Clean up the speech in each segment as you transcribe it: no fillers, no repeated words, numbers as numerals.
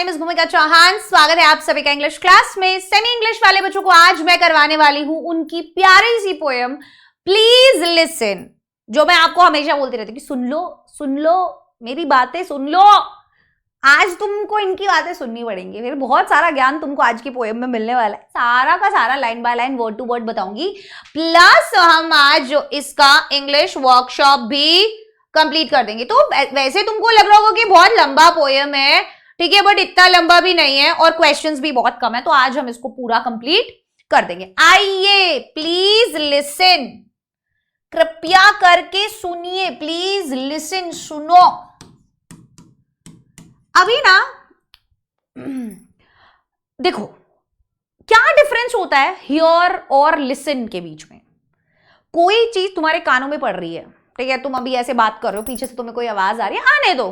Name is भूमिका चौहान। स्वागत है आप सभी का इंग्लिश क्लास में। सेमी इंग्लिश वाले बच्चों को आज मैं करवाने वाली हूं उनकी प्यारी सी पोयम प्लीज लिसन, जो मैं आपको हमेशा बोलती रहती कि सुन लो मेरी बातें सुन लो। आज तुमको इनकी बातें सुननी पड़ेंगी, फिर बहुत सारा ज्ञान तुमको आज की पोयम में मिलने वाला है। सारा का सारा line by line word to word बताऊंगी, प्लस हम आज इसका इंग्लिश वर्कशॉप भी कंप्लीट कर देंगे। तो वैसे तुमको लग रहा होगा कि बहुत लंबा पोयम है, ठीक है, बट इतना लंबा भी नहीं है और क्वेश्चंस भी बहुत कम है, तो आज हम इसको पूरा कंप्लीट कर देंगे। आइए, प्लीज लिसन, कृपया करके सुनिए, प्लीज लिसन, सुनो। अभी ना देखो क्या डिफरेंस होता है हियर और लिसन के बीच में। कोई चीज तुम्हारे कानों में पड़ रही है, ठीक है, तुम अभी ऐसे बात कर रहे हो, पीछे से तुम्हें कोई आवाज आ रही है, आने दो,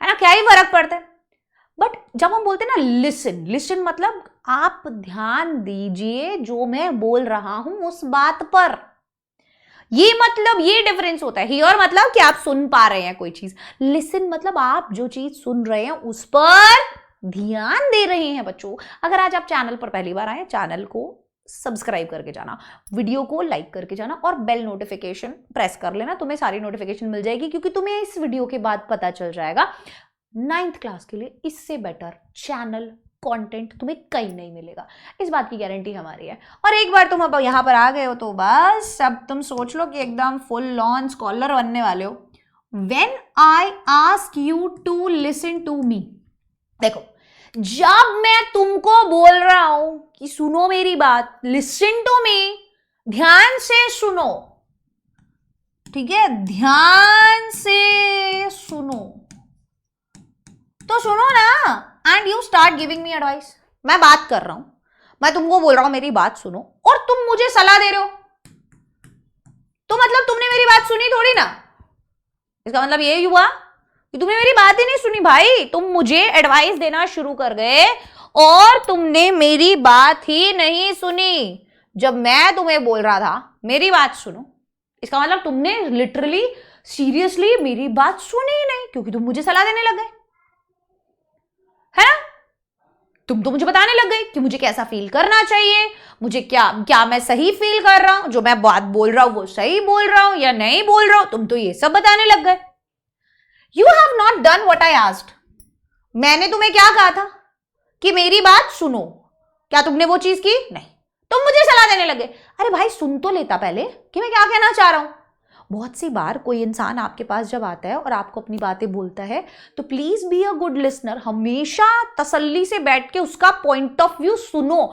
है ना, क्या ही फर्क पड़ता है। बट जब हम बोलते हैं ना लिसन, लिसन मतलब आप ध्यान दीजिए जो मैं बोल रहा हूं उस बात पर। ये मतलब ये डिफरेंस होता है। हियर मतलब कि आप सुन पा रहे हैं कोई चीज, लिसन मतलब आप जो चीज सुन रहे हैं उस पर ध्यान दे रहे हैं। बच्चों, अगर आज आप चैनल पर पहली बार आए, चैनल को सब्सक्राइब करके जाना, वीडियो को लाइक करके जाना और बेल नोटिफिकेशन प्रेस कर लेना, तुम्हें सारी नोटिफिकेशन मिल जाएगी, क्योंकि तुम्हें इस वीडियो के बाद पता चल जाएगा 9th क्लास के लिए इससे बेटर चैनल कंटेंट तुम्हें कहीं नहीं मिलेगा। इस बात की गारंटी हमारी है। और एक बार तुम अब यहां पर आ गए हो तो बस अब तुम सोच लो कि एकदम फुल ऑन स्कॉलर बनने वाले हो। When I ask you to listen to me, देखो जब मैं तुमको बोल रहा हूं कि सुनो मेरी बात, लिसन टू मी, ध्यान से सुनो, ठीक है, ध्यान से सुनो, तो सुनो ना। And you start giving me advice. मैं बात कर रहा हूं, मैं तुमको बोल रहा हूं मेरी बात सुनो, और तुम मुझे सलाह दे रहे हो, तो मतलब तुमने मेरी बात सुनी थोड़ी ना। इसका मतलब ये हुआ कि तुमने मेरी बात ही नहीं सुनी भाई, तुम मुझे एडवाइस देना शुरू कर गए और तुमने मेरी बात ही नहीं सुनी। जब मैं तुम्हें बोल रहा था मेरी बात सुनो, इसका मतलब तुमने लिटरली सीरियसली मेरी बात सुनी ही नहीं, क्योंकि तुम मुझे सलाह देने लग गए, है ना। तुम तो मुझे बताने लग गए कि मुझे कैसा फील करना चाहिए, मुझे क्या मैं सही फील कर रहा हूं, जो मैं बात बोल रहा हूं वो सही बोल रहा हूं या नहीं बोल रहा हूं, तुम तो ये सब बताने लग गए। You have not done what I asked. मैंने तुम्हें क्या कहा था कि मेरी बात सुनो, क्या तुमने वो चीज की? नहीं, तुम मुझे सलाह देने लगे। अरे भाई सुन तो लेता पहले कि मैं क्या कहना चाह रहा हूं। बहुत सी बार कोई इंसान आपके पास जब आता है और आपको अपनी बातें बोलता है, तो please be a good listener. हमेशा तसल्ली से बैठ के उसका पॉइंट ऑफ व्यू सुनो।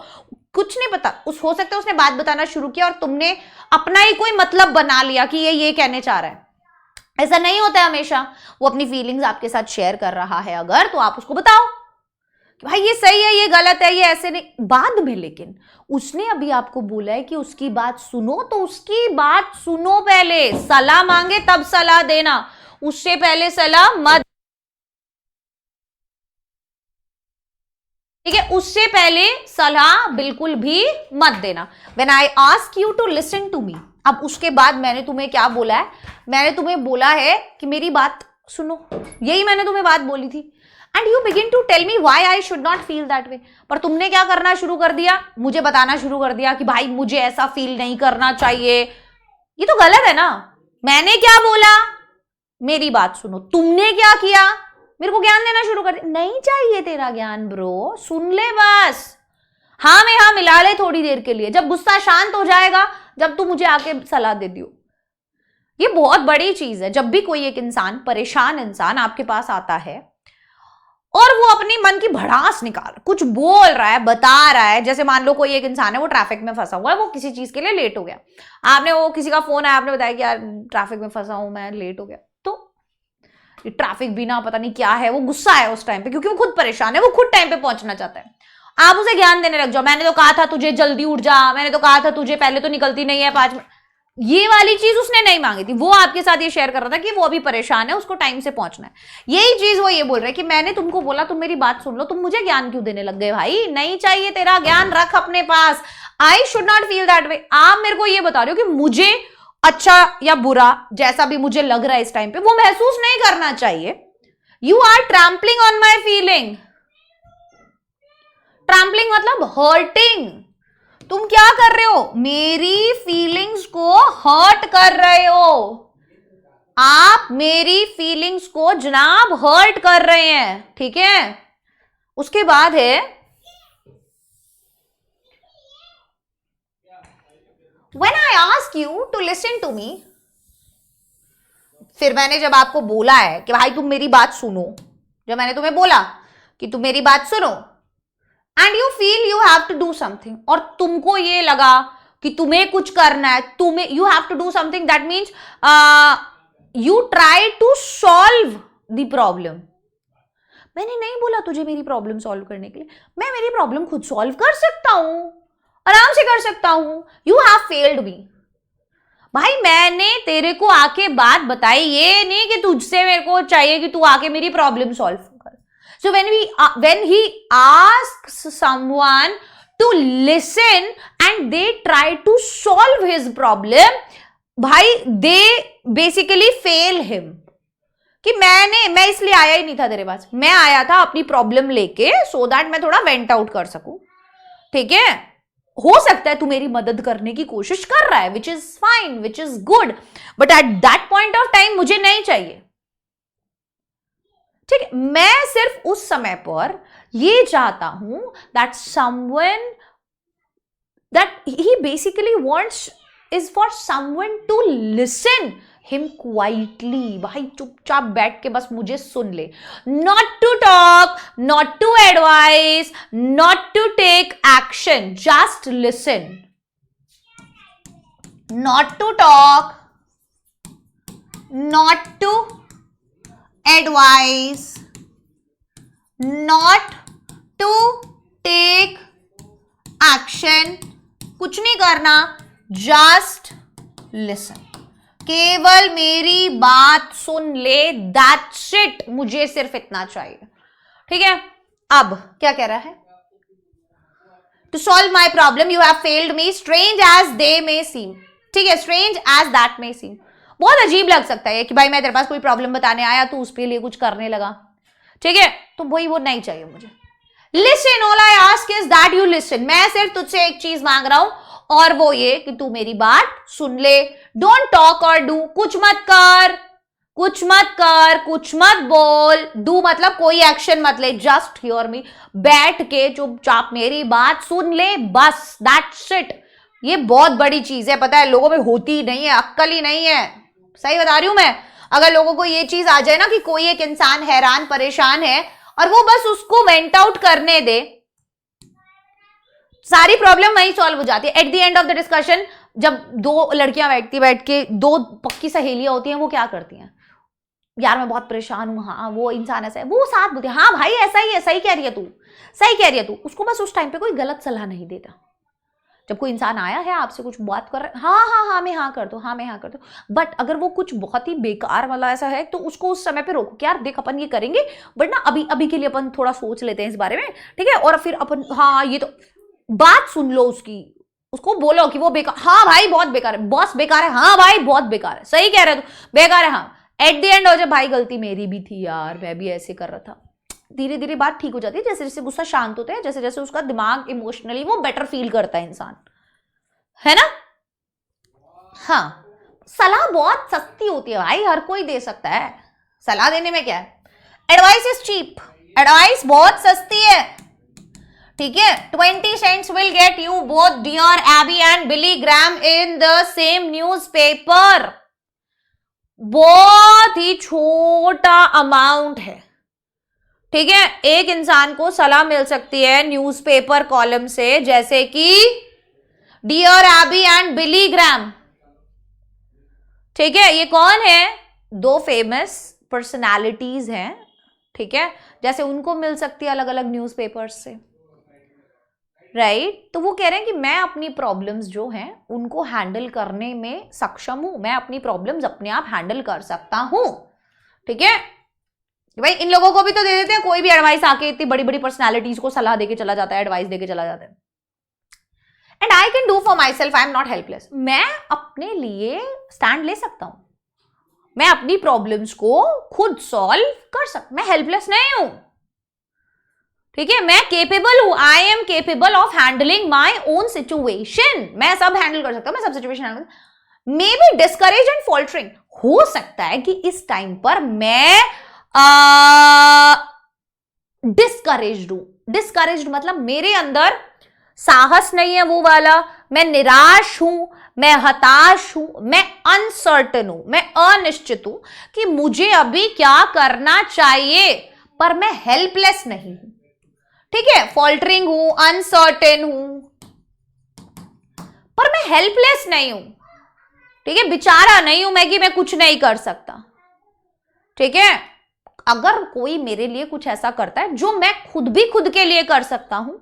कुछ नहीं पता, हो सकता है उसने बात बताना शुरू किया और तुमने अपना ही कोई मतलब बना लिया कि ये कहने चाह रहा है। ऐसा नहीं होता है हमेशा। वो अपनी फीलिंग्स आपके साथ शेयर कर रहा है अगर, तो आप उसको बताओ कि भाई ये सही है, ये गलत है, ये ऐसे नहीं। बाद में लेकिन उसने अभी आपको बोला है कि उसकी बात सुनो, तो उसकी बात सुनो पहले। सलाह मांगे तब सलाह देना, उससे पहले सलाह मत, ठीक है, उससे पहले सलाह बिल्कुल भी मत देना। When I ask you to listen to me, अब उसके बाद मैंने तुम्हें क्या बोला है? मैंने तुम्हें बोला है कि मेरी बात सुनो, यही मैंने तुम्हें बात बोली थी। And you begin to tell me why I should not feel that way. पर तुमने क्या करना शुरू कर दिया? मुझे बताना शुरू कर दिया कि भाई मुझे ऐसा फील नहीं करना चाहिए। ये तो गलत है ना। मैंने क्या बोला? मेरी बात सुनो। तुमने क्या किया? मेरे को ज्ञान देना शुरू कर दिया। नहीं चाहिए तेरा ज्ञान ब्रो, सुन ले बस। हाँ में हाँ मिला ले थोड़ी देर के लिए, जब गुस्सा शांत हो जाएगा, जब तू मुझे आके सलाह दे दियो। ये बहुत बड़ी चीज है। जब भी कोई एक इंसान, परेशान इंसान आपके पास आता है और वो अपनी मन की भड़ास निकाल कुछ बोल रहा है, बता रहा है, जैसे मान लो कोई एक इंसान है, वो ट्रैफिक में फंसा हुआ है, वो किसी चीज के लिए लेट हो गया, आपने वो किसी का फोन आया, आपने बताया कि यार ट्रैफिक में फंसा हूं मैं, लेट हो गया, तो ट्रैफिक भी ना पता नहीं क्या है, वो गुस्सा है उस टाइम पे क्योंकि वो खुद परेशान है, वो खुद टाइम पे पहुंचना चाहता है। आप उसे ज्ञान देने लग जाओ, मैंने तो कहा था तुझे जल्दी उठ जा, मैंने तो कहा था तुझे, पहले तो निकलती नहीं है 5 मिनट। ये वाली चीज उसने नहीं मांगी थी, वो आपके साथ ये शेयर कर रहा था कि वो अभी परेशान है, उसको टाइम से पहुंचना है। यही चीज वो ये बोल रहा है कि मैंने तुमको बोला, तुम मेरी बात सुन लो, तुम मुझे ज्ञान क्यों देने लग गए भाई? नहीं चाहिए तेरा ज्ञान, रख अपने पास। I should not feel that way. आप मेरे को ये बता रहे हो कि मुझे अच्छा या बुरा, जैसा भी मुझे लग रहा है इस टाइम पे, वो महसूस नहीं करना चाहिए। You are trampling on my feeling. Trampling मतलब हर्टिंग। तुम क्या कर रहे हो, मेरी फीलिंग्स को हर्ट कर रहे हो, आप मेरी फीलिंग्स को जनाब हर्ट कर रहे हैं, ठीक है। उसके बाद है when I ask you to listen to me, फिर मैंने जब आपको बोला है कि भाई तुम मेरी बात सुनो, जब मैंने तुम्हें बोला कि तुम मेरी बात सुनो, and you feel you have to do something, और तुमको ये लगा कि तुम्हें कुछ करना है, तुम्हें you have to do something, that means you try to solve the problem. मैंने नहीं बोला तुझे मेरी प्रॉब्लम सॉल्व करने के लिए, मैं मेरी प्रॉब्लम खुद सॉल्व कर सकता हूं, आराम से कर सकता हूं। यू हैव फेल्ड मी। भाई मैंने तेरे को आके बात बताई, ये नहीं कि तुझसे मेरे को चाहिए कि तू आके मेरी प्रॉब्लम सॉल्व कर। सो when he asks someone to listen and they try to solve his problem, भाई they basically fail him। कि मैं इसलिए आया ही नहीं था तेरे पास, मैं आया था अपनी प्रॉब्लम लेके, सो दैट मैं थोड़ा वेंट आउट कर सकूं, ठीक है। हो सकता है तू मेरी मदद करने की कोशिश कर रहा है, which is fine, which is good, but at that point of time मुझे नहीं चाहिए, ठीक है। मैं सिर्फ उस समय पर ये चाहता हूं that someone, that he basically wants is for someone to listen him quietly. भाई चुपचाप बैठ के बस मुझे सुन ले, not to talk, not to advice, not to take action, just listen. Not to talk, not to advice, not to take action, कुछ नहीं करना, जस्ट लिसन। केवल मेरी बात सुन ले, दैट्स इट, मुझे सिर्फ इतना चाहिए, ठीक है। अब क्या कह रहा है, to solve my problem you have failed me, strange as they may seem, ठीक है, strange as that may seem. बहुत अजीब लग सकता है कि भाई मैं तेरे पास कोई प्रॉब्लम बताने आया, तू उसके लिए कुछ करने लगा, ठीक है, तो वही वो नहीं चाहिए मुझे। Listen, all I ask is that you listen. मैं सिर्फ तुझसे एक चीज मांग रहा हूं, और वो ये कि तू मेरी बात सुन ले। डोंट टॉक और डू, कुछ मत कर, कुछ मत कर, कुछ मत बोल, डू मतलब कोई एक्शन मत ले, जस्ट हियर मी, बैठ के चुपचाप मेरी बात सुन ले, बस, दैट्स इट। ये बहुत बड़ी चीज है, पता है, लोगों में होती नहीं है, अक्ल ही नहीं है, सही बता रही हूं मैं। अगर लोगों को ये चीज आ जाए ना कि कोई एक इंसान हैरान परेशान है और वो बस उसको वेंट आउट करने दे, सारी प्रॉब्लम वहीं सॉल्व हो जाती है। At the end of the discussion, जब दो लड़कियां बैठ के दो पक्की सहेलियां होती हैं, वो क्या करती हैं, यार मैं बहुत परेशान हूं, हाँ वो इंसान ऐसा है, वो साथ बोलती है, हाँ भाई ऐसा ही है, सही कह रही है तू, सही कह रही है तू। उसको बस उस टाइम पे कोई गलत सलाह नहीं देता। जब कोई इंसान आया है आपसे कुछ बात कर रहा है, हाँ हाँ हाँ मैं हाँ कर दो, हाँ मैं हाँ कर दो, बट अगर वो कुछ बहुत ही बेकार वाला ऐसा है तो उसको उस समय पे रोको कि यार देख अपन ये करेंगे, बट ना अभी अभी के लिए अपन थोड़ा सोच लेते हैं इस बारे में, ठीक है, और फिर अपन, हाँ ये तो, बात सुन लो उसकी, उसको बोलो कि वो बेकार, हाँ भाई बहुत बेकार है, बॉस बेकार है, हाँ भाई बहुत बेकार है, सही कह रहे हो तू, बेकार है, हाँ। एट द एंड हो जाए, भाई गलती मेरी भी थी यार, मैं भी ऐसे कर रहा था। धीरे धीरे बात ठीक हो जाती है, जैसे जैसे गुस्सा शांत होता है, जैसे जैसे उसका दिमाग इमोशनली वो बेटर फील करता है इंसान, है ना। हाँ, सलाह बहुत सस्ती होती है भाई, हर कोई दे सकता है, सलाह देने में क्या है। एडवाइस इज चीप, एडवाइस बहुत सस्ती है, ठीक है। 20 cents will get you both Dear Abby and Billy Graham in the same newspaper। बहुत ही छोटा अमाउंट है, ठीक है। एक इंसान को सलाह मिल सकती है न्यूज़पेपर कॉलम से, जैसे कि डियर एबी एंड बिली ग्राम, ठीक है। ये कौन है, दो फेमस पर्सनालिटीज हैं, ठीक है, जैसे उनको मिल सकती है अलग अलग न्यूज़पेपर्स से, राइट। तो वो कह रहे हैं कि मैं अपनी प्रॉब्लम्स जो हैं उनको हैंडल करने में सक्षम हूं, मैं अपनी प्रॉब्लम्स अपने आप हैंडल कर सकता हूं, ठीक है। भाई इन लोगों को भी तो दे देते हैं, कोई भी एडवाइस आके इतनी बड़ी बड़ी पर्सनालिटीज को सलाह देके चला जाता है, एडवाइस देके चला जाता है। And I can do for my self, I am not helpless. मैं अपने लिए स्टैंड ले सकता हूं, मैं अपनी प्रॉब्लम्स को खुद सॉल्व कर सकता, मैं हेल्पलेस नहीं हूं, ठीक है, मैं केपेबल हूं, I am capable of handling my own situation, मैं सब हैंडल कर सकता हूं, मैं सब situation handle, may be discourage and faltering, हो सकता है कि इस टाइम पर मैं डिस्करेज्ड हूं। डिस्करेज्ड मतलब मेरे अंदर साहस नहीं है वो वाला, मैं निराश हूं, मैं हताश हूं, मैं अनसर्टन हूं, मैं अनिश्चित हूं कि मुझे अभी क्या करना चाहिए, पर मैं हेल्पलेस नहीं हूं। ठीक है, फॉल्टरिंग हूं, अनसर्टेन हूं, पर मैं हेल्पलेस नहीं हूं। ठीक है, बेचारा नहीं हूं मैं कि मैं कुछ नहीं कर सकता। ठीक है, अगर कोई मेरे लिए कुछ ऐसा करता है जो मैं खुद भी खुद के लिए कर सकता हूं,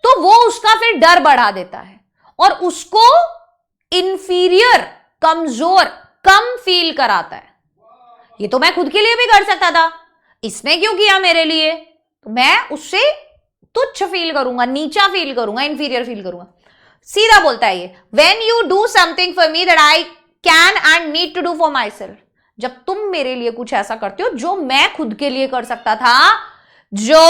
तो वो उसका फिर डर बढ़ा देता है और उसको इंफीरियर, कमजोर, कम फील कराता है। ये तो मैं खुद के लिए भी कर सकता था, इसने क्यों किया मेरे लिए, तो मैं उससे तुच्छ फील करूंगा, नीचा फील करूंगा, इंफीरियर फील करूंगा। सीधा बोलता है ये, when you do something for me that I can and need to do for my self, जब तुम मेरे लिए कुछ ऐसा करते हो जो मैं खुद के लिए कर सकता था, जो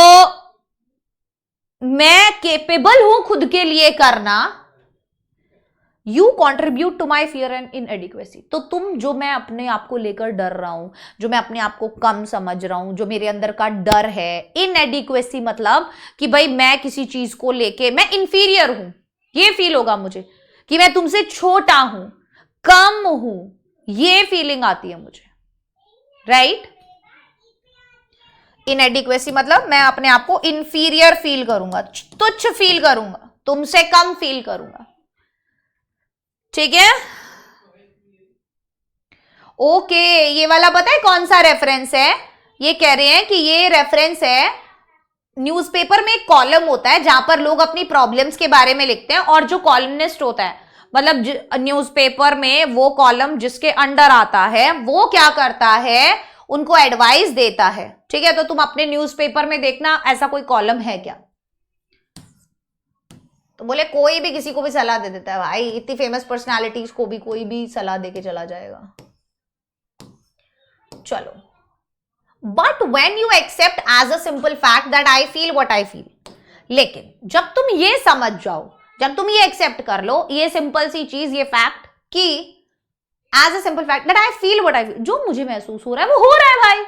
मैं केपेबल हूं खुद के लिए करना, you contribute to my fear and inadequacy, तो तुम जो मैं अपने आप को लेकर डर रहा हूं, जो मैं अपने आप को कम समझ रहा हूं, जो मेरे अंदर का डर है, इनएडिक्वेसी मतलब कि भाई मैं किसी चीज को लेके मैं इंफीरियर हूं, ये फील होगा मुझे कि मैं तुमसे छोटा हूं, कम हूं, ये फीलिंग आती है मुझे, राइट। इनएडिक्वेसी मतलब मैं अपने आप को इंफीरियर फील करूंगा, तुच्छ फील करूंगा, तुमसे कम फील करूंगा। ठीक है, ओके, ये वाला पता है कौन सा रेफरेंस है, ये कह रहे हैं कि ये रेफरेंस है, न्यूज़पेपर में एक कॉलम होता है जहां पर लोग अपनी प्रॉब्लम्स के बारे में लिखते हैं, और जो कॉलमनिस्ट होता है, मतलब न्यूज़पेपर में वो कॉलम जिसके अंडर आता है, वो क्या करता है, उनको एडवाइस देता है। ठीक है, तो तुम अपने न्यूज़पेपर में देखना ऐसा कोई कॉलम है क्या, तो बोले कोई भी किसी को भी सलाह दे देता है भाई, इतनी फेमस पर्सनालिटीज को भी कोई भी सलाह देके चला जाएगा। चलो, but when you accept as a simple fact that I feel what I feel, लेकिन जब तुम ये समझ जाओ, जब तुम ये एक्सेप्ट कर लो, ये सिंपल सी चीज, ये फैक्ट कि as a simple fact that I feel what I feel, जो मुझे महसूस हो रहा है वो हो रहा है भाई,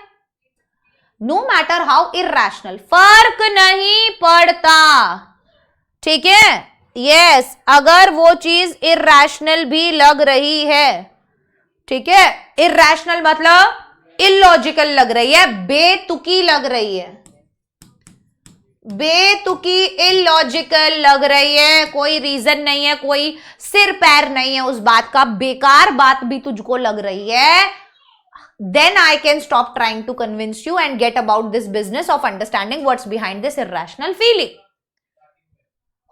नो मैटर हाउ इरैशनल, फर्क नहीं पड़ता। ठीक है, यस, अगर वो चीज इरैशनल भी लग रही है, ठीक है, इरैशनल मतलब इलॉजिकल लग रही है, बेतुकी लग रही है, बेतुकी इलॉजिकल लग रही है, कोई रीजन नहीं है, कोई सिर पैर नहीं है उस बात का, बेकार बात भी तुझको लग रही है, then I can stop trying to convince you and get about this business of understanding what's behind this irrational feeling.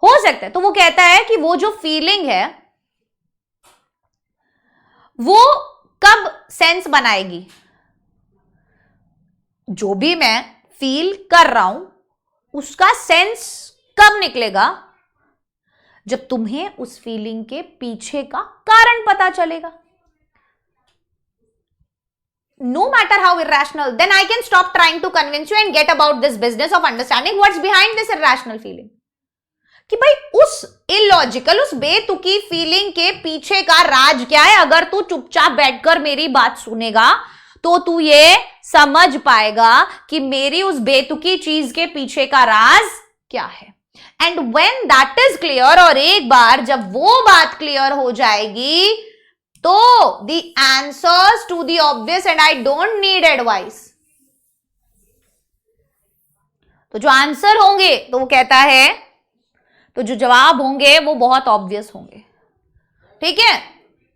हो सकता है, तो वो कहता है कि वो जो फीलिंग है वो कब सेंस बनाएगी, जो भी मैं फील कर रहा हूं उसका सेंस कब निकलेगा, जब तुम्हें उस फीलिंग के पीछे का कारण पता चलेगा। No matter how irrational, then I can stop trying to convince you and get about this business of understanding what's behind this irrational feeling. कि भाई उस इलॉजिकल, उस बेतुकी फीलिंग के पीछे का राज क्या है, अगर तू चुपचाप बैठकर मेरी बात सुनेगा तो तू ये समझ पाएगा कि मेरी उस बेतुकी चीज के पीछे का राज क्या है। And when that is clear, और एक बार जब वो बात क्लियर हो जाएगी, तो the answers to the obvious and I don't need advice, तो जो आंसर होंगे, तो वो कहता है, तो जो जवाब होंगे वो बहुत ऑब्वियस होंगे। ठीक है,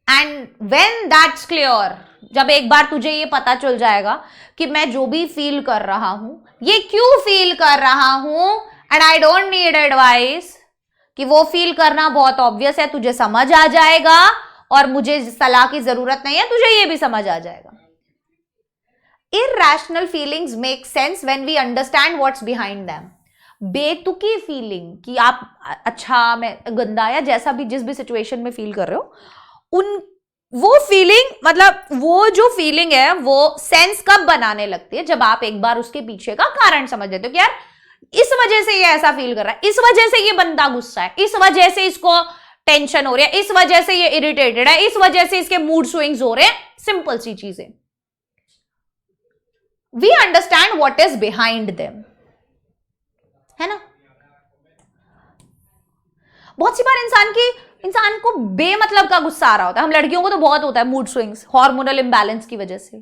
एंड व्हेन दैट्स क्लियर, जब एक बार तुझे ये पता चल जाएगा कि मैं जो भी फील कर रहा हूं ये क्यों फील कर रहा हूं, and I don't need advice, कि वो फील करना बहुत ऑब्वियस है, तुझे समझ आ जाएगा, और मुझे सलाह की जरूरत नहीं है, तुझे ये भी समझ आ जाएगा। Irrational feelings make sense when we understand what's behind them. बेतुकी फीलिंग कि आप अच्छा, मैं गंदा, या जैसा भी जिस भी सिचुएशन में फील कर रहे हो, उन वो फीलिंग, मतलब वो जो फीलिंग है वो सेंस कब बनाने लगती है, जब आप एक बार उसके पीछे का कारण समझ लेते हो कि यार इस वजह से ये ऐसा फील कर रहा है, इस वजह से ये बंदा गुस्सा है, इस वजह से इसको टेंशन हो रही है, इस वजह से ये इरिटेटेड है, इस वजह से इसके मूड स्विंग्स हो रहे हैं। सिंपल सी चीजें, we understand what is behind them, है ना। बहुत सी बार इंसान को बेमतलब का गुस्सा आ रहा होता है। हम लड़कियों को तो बहुत होता है मूड स्विंग्स, हार्मोनल इंबैलेंस की वजह से,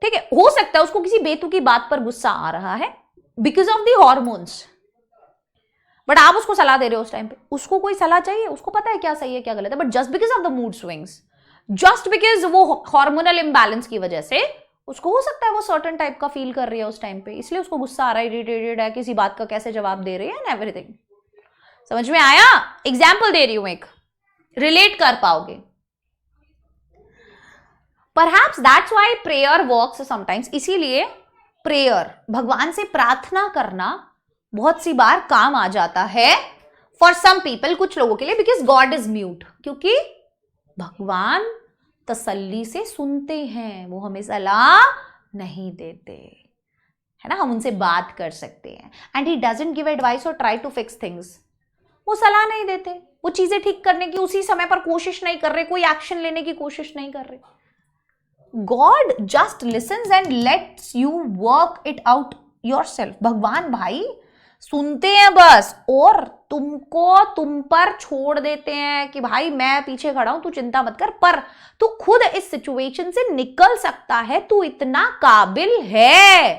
ठीक है। हो सकता है उसको किसी बेतुकी बात पर गुस्सा आ रहा है because of the hormones, but आप उसको सलाह दे रहे हो उस टाइम पे, उसको कोई सलाह चाहिए, उसको पता है क्या सही है क्या गलत है, but just because of the mood swings, just because वो हार्मोनल इंबैलेंस की वजह से उसको हो सकता है वो सर्टेन टाइप का फील कर रही है उस टाइम पे, इसलिए उसको गुस्सा आ रहा है, इरिटेटेड है, किसी बात का कैसे जवाब दे रही है एंड एवरीथिंग। समझ में आया? एग्जाम्पल दे रही हूं एक, रिलेट कर पाओगे। Perhaps that's why prayer works sometimes, इसीलिए प्रेयर, भगवान से प्रार्थना करना बहुत सी बार काम आ जाता है फॉर सम पीपल, कुछ लोगों के लिए, बिकॉज गॉड इज म्यूट, क्योंकि भगवान तसल्ली से सुनते हैं, वो हमें सलाह नहीं देते, है ना, हम उनसे बात कर सकते हैं। And he doesn't give advice और ट्राई टू फिक्स थिंग्स, वो सलाह नहीं देते, वो चीजें ठीक करने की उसी समय पर कोशिश नहीं कर रहे, कोई एक्शन लेने की कोशिश नहीं कर रहे। God just lessons and let's you work it out yourself. भगवान भाई सुनते हैं बस, और तुमको तुम पर छोड़ देते हैं कि भाई मैं पीछे खड़ा हूं, तू चिंता मत कर, पर तू खुद इस सिचुएशन से निकल सकता है, तू इतना काबिल है,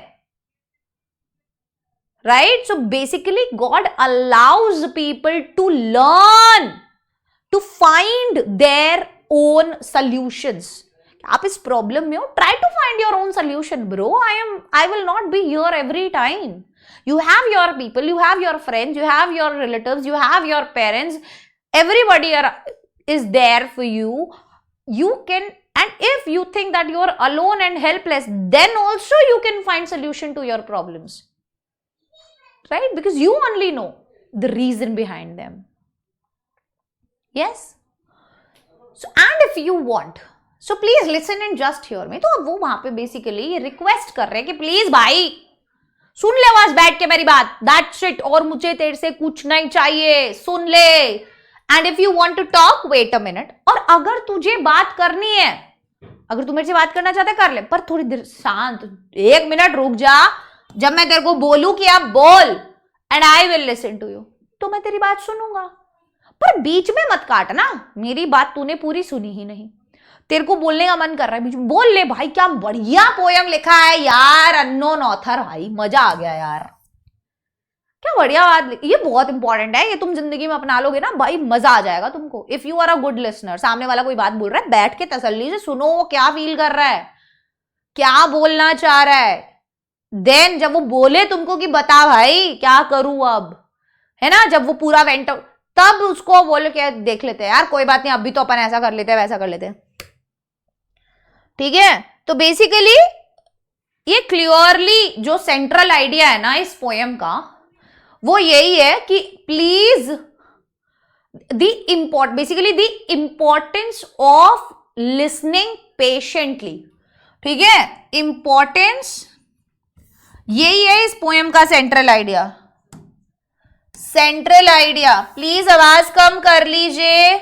right. So basically God allows people to learn, to find their own solutions. आप इस प्रॉब्लम में हो, try to find your own solution bro, I will not be here every time. You have your people, you have your friends, you have your relatives, you have your parents, everybody is there for you. You can, and if you think that you are alone and helpless, then also you can find solution to your problems, right? Because you only know the reason behind them. Yes? So, and if you want, so please listen and just hear me. तो वो वहां पे basically request कर रहे हैं कि please भाई सुन ले, बस बैठ के मेरी बात, दैट्स इट, और मुझे तेरे से कुछ नहीं चाहिए, सुन ले। And if you want to talk, wait a minute, और अगर तुझे बात करनी है, अगर तू मेरे से बात करना चाहता है कर ले, पर थोड़ी देर शांत, 1 मिनट रुक जा, जब मैं तेरे को बोलूं कि आप बोल, and I will listen to you, तो मैं तेरी बात सुनूंगा, पर बीच में मत काटना, मेरी बात तूने पूरी सुनी ही नहीं, तेरे को बोलने का मन कर रहा है बीच में, बोल ले भाई, क्या बढ़िया पोयम लिखा है यार, अननोन ऑथर, भाई मजा आ गया यार, क्या बढ़िया बात, ये बहुत इंपॉर्टेंट है, ये तुम जिंदगी में अपना लोगे ना भाई, मजा आ जाएगा तुमको। If you are a good listener, सामने वाला कोई बात बोल रहा है, बैठ के तसल्ली से सुनो, वो क्या फील कर रहा है, क्या बोलना चाह रहा है, देन जब वो बोले तुमको कि बता भाई क्या करूं अब, है ना, जब वो पूरा वेंट, तब उसको बोलो क्या, देख लेते हैं यार, कोई बात नहीं, अभी तो अपन ऐसा कर लेते हैं, वैसा कर लेते हैं, ठीक है। तो बेसिकली ये क्लियरली जो सेंट्रल आइडिया है ना इस पोएम का, वो यही है कि please basically the importance of listening patiently, ठीक है, इंपॉर्टेंस यही है इस पोएम का central idea. Central idea, please आवाज कम कर लीजिए।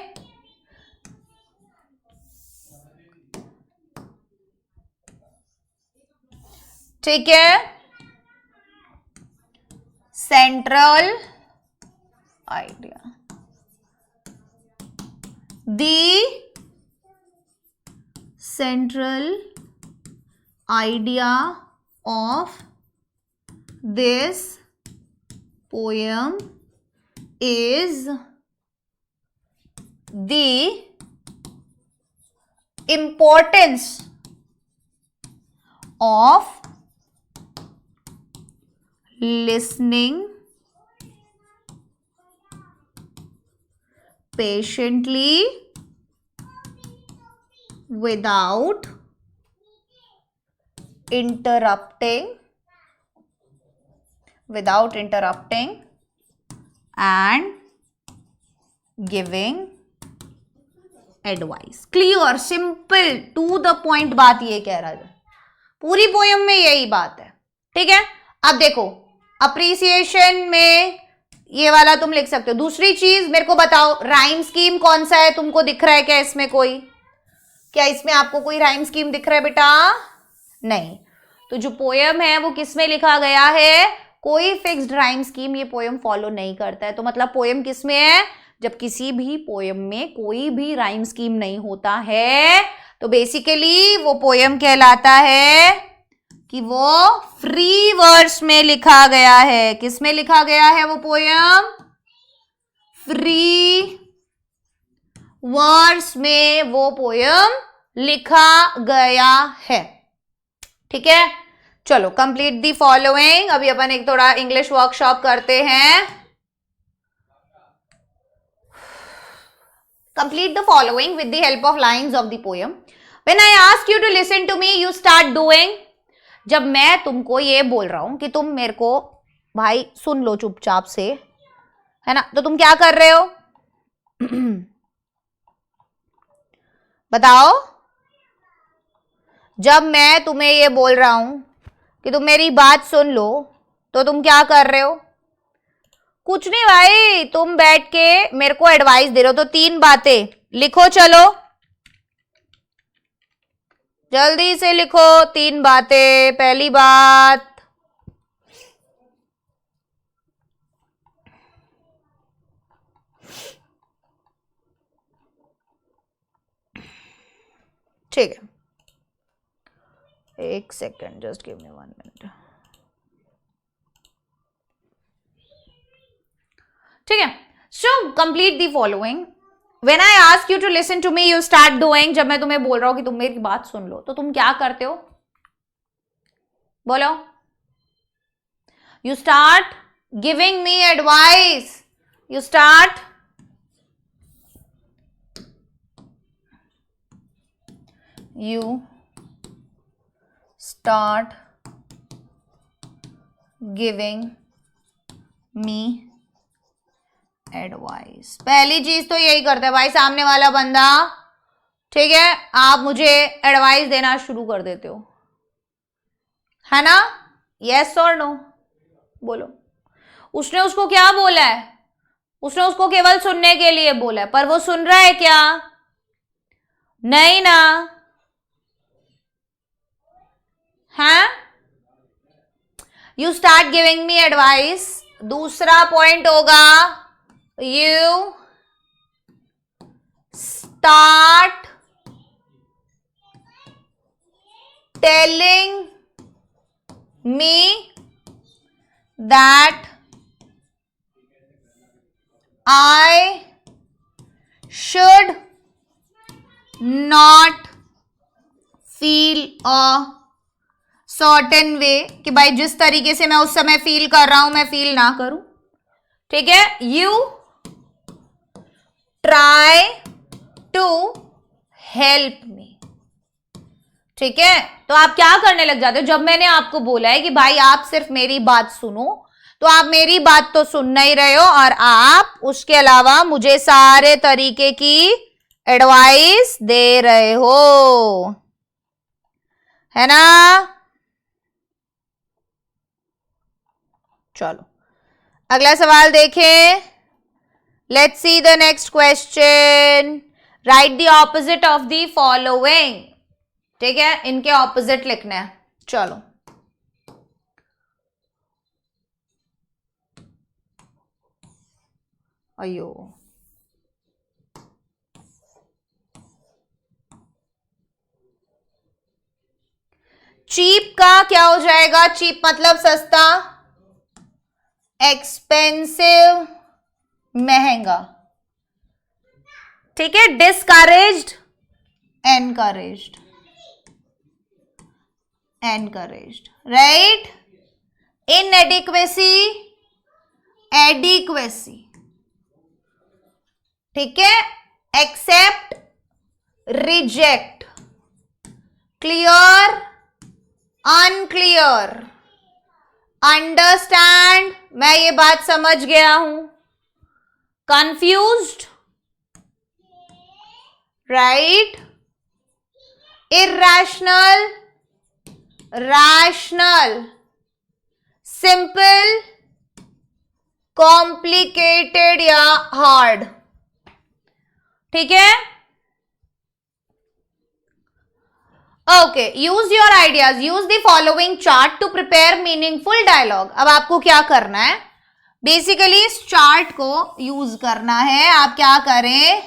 ठीक है, central idea, the central idea of this poem is the importance of listening patiently without interrupting and giving advice। Clear, simple, to the point बात ये कह रहा है, पूरी पोयम में यही बात है, ठीक है। अब देखो अप्रिसिएशन में ये वाला तुम लिख सकते हो। दूसरी चीज मेरे को बताओ, राइम स्कीम कौन सा है, तुमको दिख रहा है क्या इसमें कोई? क्या इसमें आपको कोई राइम स्कीम दिख रहा है बेटा? नहीं। तो जो पोयम है वो किस में लिखा गया है? कोई फिक्स्ड राइम स्कीम ये पोयम फॉलो नहीं करता है। तो मतलब पोयम किस में है? जब किसी भी पोयम में कोई भी राइम स्कीम नहीं होता है तो बेसिकली वो पोयम कहलाता है कि वो फ्री वर्स में लिखा गया है। किस में लिखा गया है वो पोयम? फ्री वर्स में वो पोयम लिखा गया है। ठीक है, चलो कंप्लीट दी फॉलोइंग। अभी अपन एक थोड़ा इंग्लिश वर्कशॉप करते हैं। Complete the following with the help of lines of the poem. When I ask you to listen to me you start doing. जब मैं तुमको ये बोल रहा हूं कि तुम मेरे को भाई सुन लो चुपचाप से, है ना, तो तुम क्या कर रहे हो? बताओ। जब मैं तुम्हें ये बोल रहा हूं कि तुम मेरी बात सुन लो तो तुम क्या कर रहे हो? कुछ नहीं भाई, तुम बैठ के मेरे को एडवाइस दे रहे हो। तो 3 बातें लिखो, चलो जल्दी से लिखो 3 बातें। पहली बात, ठीक है, एक second, just give me 1 minute. ठीक है, so complete the following. When I ask you to listen to me you start doing. जब मैं तुम्हें बोल रहा हूं कि तुम मेरी बात सुन लो तो तुम क्या करते हो? बोलो। You start giving me advice. You start giving me advice. पहली चीज तो यही करता है भाई सामने वाला बंदा, ठीक है, आप मुझे एडवाइस देना शुरू कर देते हो, है ना? यस और नो बोलो। उसने उसको क्या बोला है? उसने उसको केवल सुनने के लिए बोला है, पर वो सुन रहा है क्या? नहीं ना, है? You start giving me advice. दूसरा पॉइंट होगा you start telling me that I should not feel a certain way, कि भाई जिस तरीके से मैं उस समय फील कर रहा हूं मैं फील ना करूं। ठीक है, you try to help me. ठीक है, तो आप क्या करने लग जाते हो? जब मैंने आपको बोला है कि भाई आप सिर्फ मेरी बात सुनो, तो आप मेरी बात तो सुन नहीं रहे हो और आप उसके अलावा मुझे सारे तरीके की एडवाइस दे रहे हो, है ना? चलो अगला सवाल देखें। Let's see the next question. Right the opposite of the following. ठीक है, इनके ऑपोजिट लिखना है। चलो अयो, चीप का क्या हो जाएगा? चीप मतलब सस्ता, एक्सपेंसिव महंगा। ठीक है, discouraged encouraged, encouraged, right? Inadequacy adequacy. ठीक है, accept reject, clear unclear, understand मैं ये बात समझ गया हूं, confused, right? Irrational rational, simple, complicated या हार्ड। ठीक है, okay. Use your ideas, use the following chart to prepare meaningful dialogue. अब आपको क्या करना है, बेसिकली इस चार्ट को यूज करना है। आप क्या करें,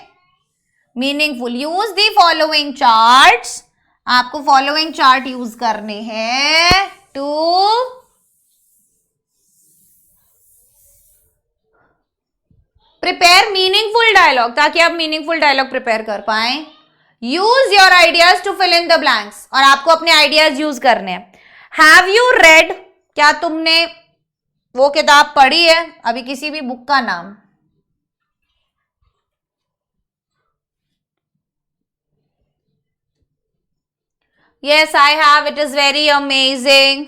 meaningful, use the following charts, आपको फॉलोइंग चार्ट यूज करने हैं टू प्रिपेयर मीनिंगफुल डायलॉग, ताकि आप मीनिंगफुल डायलॉग प्रिपेयर कर पाए। Use your ideas to fill in the blanks, और आपको अपने आइडियाज यूज करने हैं। हैव यू रेड, क्या तुमने वो किताब पढ़ी है, अभी किसी भी बुक का नाम। Yes, I have. It is very amazing.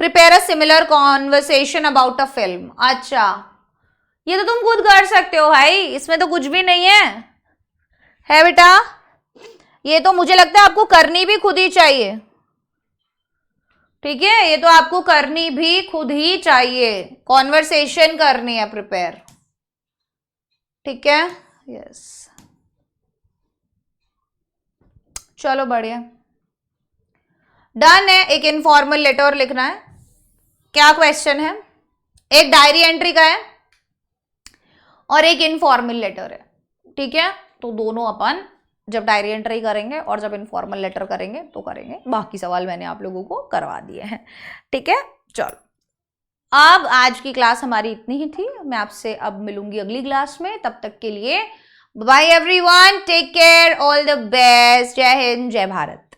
Prepare a similar conversation about a film. अच्छा, ये तो तुम खुद कर सकते हो भाई, इसमें तो कुछ भी नहीं है बेटा। ये तो मुझे लगता है आपको करनी भी खुद ही चाहिए। ठीक है, ये तो आपको करनी भी खुद ही चाहिए, कॉन्वर्सेशन करनी है प्रिपेयर। ठीक है, यस, चलो बढ़िया, डन है। एक इनफॉर्मल लेटर लिखना है। क्या क्वेश्चन है, एक डायरी एंट्री का है और एक इनफॉर्मल लेटर है। ठीक है, तो दोनों अपन जब डायरी एंट्री करेंगे और जब इनफॉर्मल लेटर करेंगे तो करेंगे, बाकी सवाल मैंने आप लोगों को करवा दिए हैं। ठीक है, चलो, अब आज की क्लास हमारी इतनी ही थी। मैं आपसे अब मिलूंगी अगली क्लास में, तब तक के लिए bye everyone, take care, all the best, जय हिंद, जय भारत।